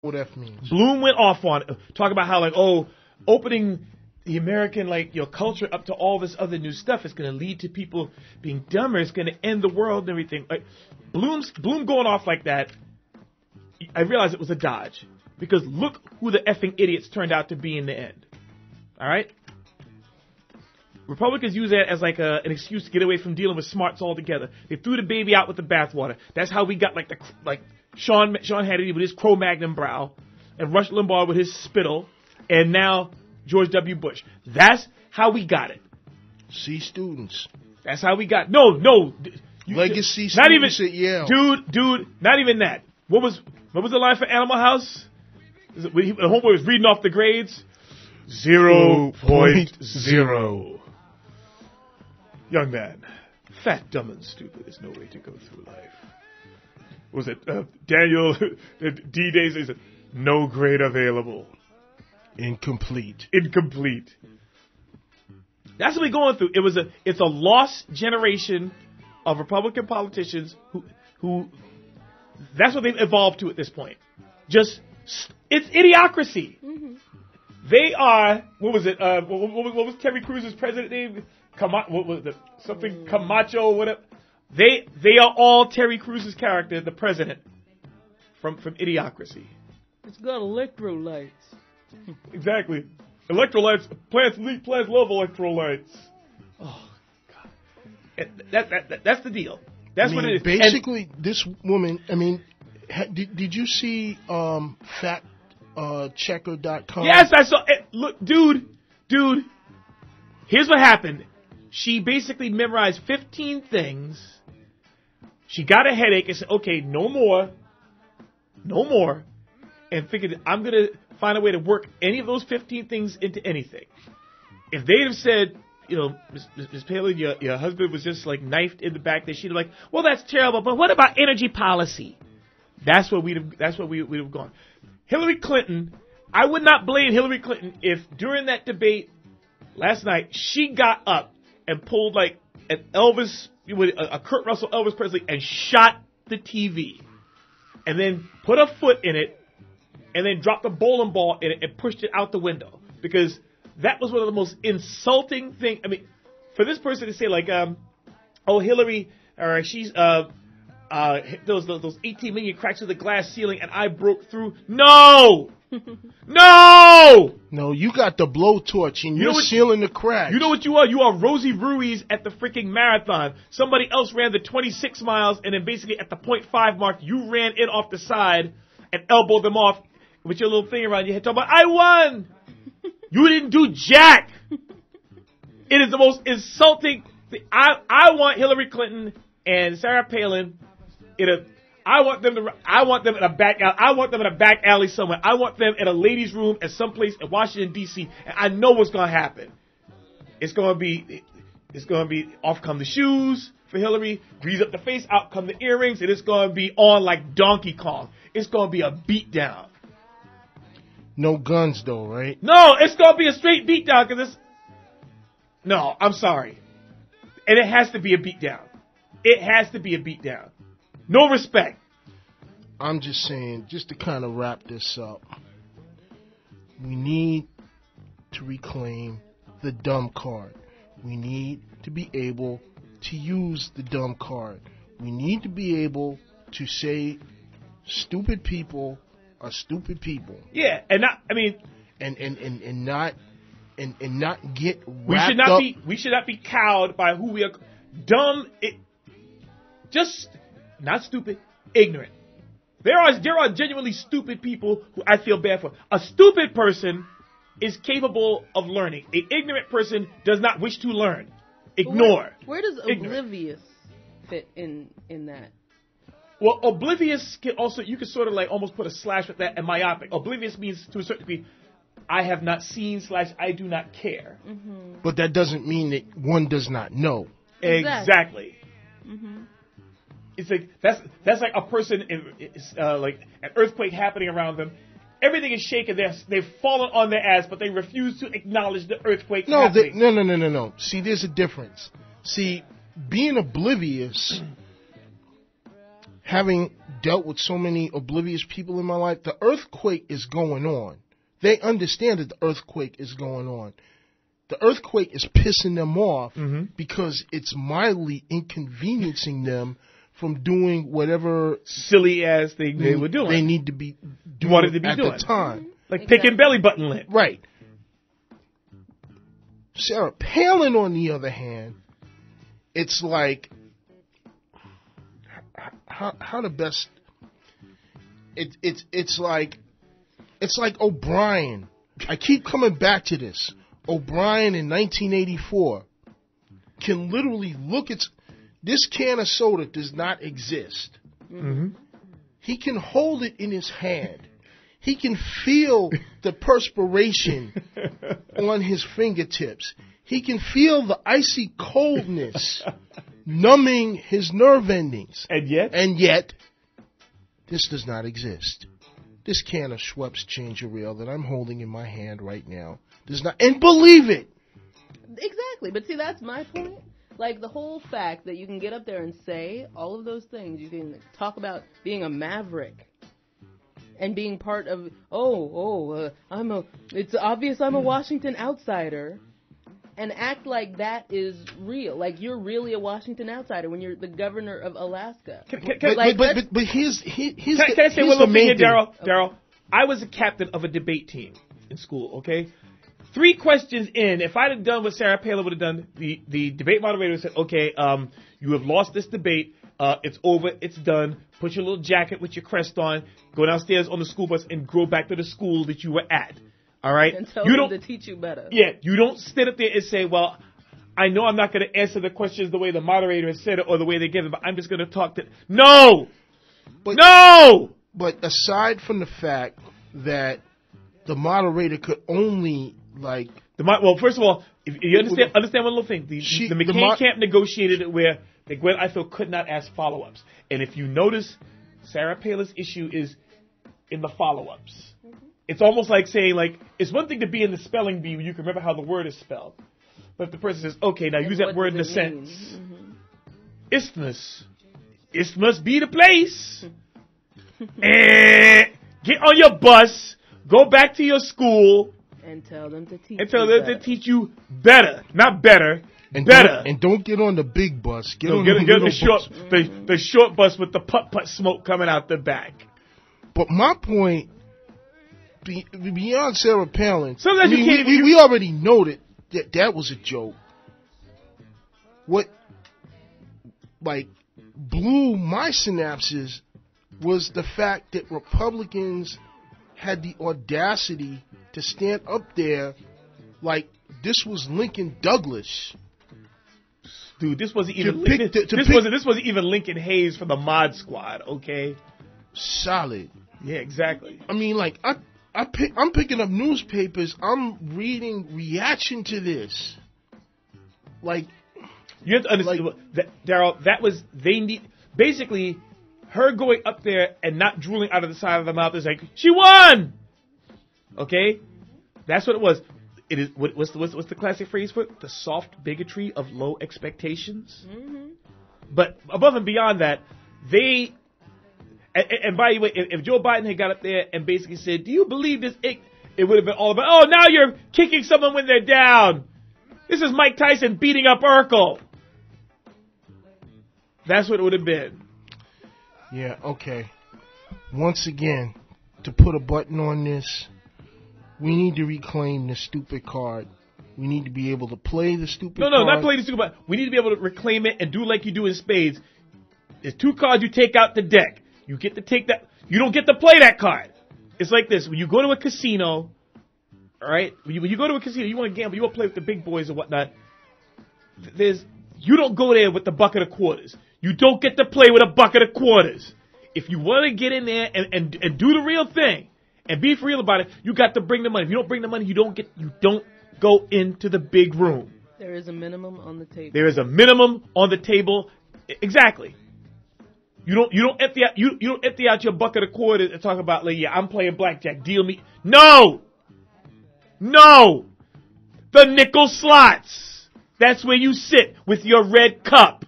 what F means. Bloom went off on it, talking about how, like, opening the American, like, culture up to all this other new stuff is going to lead to people being dumber. It's going to end the world and everything. Like, Bloom going off like that, I realized it was a dodge. Because look who the effing idiots turned out to be in the end. All right? Republicans use that as like an excuse to get away from dealing with smarts altogether. They threw the baby out with the bathwater. That's how we got like Sean Hannity with his Cro-Magnon brow, and Rush Limbaugh with his spittle, and now George W. Bush. That's how we got it. C students. That's how we got. No. Legacy not even, students at Yale. Dude, not even that. What was the line for Animal House? The homeboy was reading off the grades. 0.0. Young man, fat, dumb, and stupid is no way to go through life. Was it Daniel D-Days? He said, no grade available. Incomplete. That's what we're going through. It's a lost generation of Republican politicians who that's what they've evolved to at this point. It's idiocracy. Mm-hmm. They are, what was it? What was Terry Cruz's president name? What was it? Something Camacho, whatever. They are all Terry Cruz's character, the president, from Idiocracy. It's got electrolytes. Exactly. Electrolytes. Plants love electrolytes. Oh God. That's the deal. That's what it is. Basically, this woman. I mean, did you see factchecker.com? Yes, I saw it. Look, dude. Here's what happened. She basically memorized 15 things. She got a headache and said, okay, no more. And figured, I'm going to find a way to work any of those 15 things into anything. If they'd have said, Ms. Palin, your husband was just like knifed in the back, then she'd have like, well, that's terrible, but what about energy policy? That's what we'd have gone. Hillary Clinton, I would not blame Hillary Clinton if during that debate last night she got up and pulled like an Elvis, a Kurt Russell Elvis Presley, and shot the TV, and then put a foot in it, and then dropped a bowling ball in it and pushed it out the window, because that was one of the most insulting things. I mean, for this person to say like, Hillary, or she's those 18 million cracks in the glass ceiling and I broke through. No, you got the blowtorch and you're sealing the cracks. You know what you are? You are Rosie Ruiz at the freaking marathon. Somebody else ran the 26 miles, and then basically at the 0.5 mark, you ran in off the side and elbowed them off with your little thing around your head talking about, I won. You didn't do jack. It is the most insulting thing. I want Hillary Clinton and Sarah Palin I want them in a back alley. I want them in a back alley somewhere. I want them in a ladies' room at some place in Washington D.C. And I know what's going to happen. It's going to be off come the shoes for Hillary, grease up the face, out come the earrings, and it's going to be on like Donkey Kong. It's going to be a beatdown. No guns though, right? No, it's going to be a straight beatdown because no, I'm sorry. And it has to be a beatdown. No respect. I'm just saying, just to kind of wrap this up, we need to reclaim the dumb card. We need to be able to use the dumb card. We need to be able to say stupid people are stupid people. Yeah, and not, I mean, and not get wrapped up. We should not be cowed by who we are. Dumb, just not stupid, ignorant. There are genuinely stupid people who I feel bad for. A stupid person is capable of learning. An ignorant person does not wish to learn. Ignore. Where does oblivious fit in that? Well, oblivious can also, you can sort of like almost put a slash with that, and myopic. Oblivious means to a certain degree, I have not seen / I do not care. Mm-hmm. But that doesn't mean that one does not know. Exactly. Mm-hmm. It's like that's like a person, like an earthquake happening around them. Everything is shaking. They've fallen on their ass, but they refuse to acknowledge the earthquake happening. No. See, there's a difference. See, being oblivious having dealt with so many oblivious people in my life, the earthquake is going on. They understand that the earthquake is going on. The earthquake is pissing them off because it's mildly inconveniencing them from doing whatever silly ass thing they were doing. They need to be doing wanted to be at doing. the time. Like picking belly button lint. Right. Sarah Palin, on the other hand, it's like how the best. It's like O'Brien. I keep coming back to this. O'Brien in 1984 can literally look at this can of soda does not exist. He can hold it in his hand. He can feel the perspiration on his fingertips. He can feel the icy coldness numbing his nerve endings. And yet, this does not exist. This can of Schweppes ginger ale that I'm holding in my hand right now does not, and believe it. Exactly, but see, that's my point. Like, the whole fact that you can get up there and say all of those things, you can talk about being a maverick and being part of, it's obvious I'm a Washington outsider, and act like that is real. Like, you're really a Washington outsider when you're the governor of Alaska. But here's Can I say one little thing here, Daryl? I was a captain of a debate team in school, okay? 3 questions in, if I'd have done what Sarah Palin would have done, the debate moderator said, okay, you have lost this debate. It's over. It's done. Put your little jacket with your crest on. Go downstairs on the school bus and go back to the school that you were at. All right? And tell them to teach you better. Yeah, you don't sit up there and say, well, I know I'm not going to answer the questions the way the moderator has said it or the way they give it, but I'm just going to talk to... No! No! But aside from the fact that the moderator could only, like... Well, first of all, if you understand one little thing. The McCain camp negotiated it where Gwen Ifill could not ask follow-ups. And if you notice, Sarah Palin's issue is in the follow-ups. It's almost like saying, like, it's one thing to be in the spelling bee where you can remember how the word is spelled. But if the person says, okay, now use that word in a sentence. Isthmus. Isthmus be the place. Get on your bus. Go back to your school. And tell them to teach you better. Not better. Better. And don't get on the big bus. Get on the short bus with the putt-putt smoke coming out the back. But my point, beyond Sarah Palin, we we already know that was a joke. What, like, blew my synapses was the fact that Republicans had the audacity to stand up there like this was Lincoln Douglas. Dude, this wasn't even this wasn't even Lincoln Hayes from the Mod Squad, okay? Solid. Yeah, exactly. I mean, like, I'm picking up newspapers. I'm reading reaction to this. Like, you have to understand, Daryl. Basically, her going up there and not drooling out of the side of the mouth is like she won. Okay, that's what it was. It is what's the classic phrase for it? The soft bigotry of low expectations. Mm-hmm. But above and beyond that, and by the way, if Joe Biden had got up there and basically said, "Do you believe this?" It would have been all about, "Oh, now you're kicking someone when they're down. This is Mike Tyson beating up Urkel." That's what it would have been. Yeah. Okay. Once again, to put a button on this, we need to reclaim the stupid card. We need to be able to play the stupid card. No, not play the stupid card. We need to be able to reclaim it and do like you do in spades. There's 2 cards you take out the deck. You get to take that. You don't get to play that card. It's like this. When you go to a casino, all right? When you go to a casino, you want to gamble, you want to play with the big boys and whatnot. You don't go there with the bucket of quarters. You don't get to play with a bucket of quarters. If you want to get in there and do the real thing and be for real about it, you got to bring the money. If you don't bring the money, you don't go into the big room. There is a minimum on the table. There is a minimum on the table. Exactly. You don't empty out your bucket of quarters and talk about, like, yeah, I'm playing blackjack. Deal me. No. The nickel slots. That's where you sit with your red cup.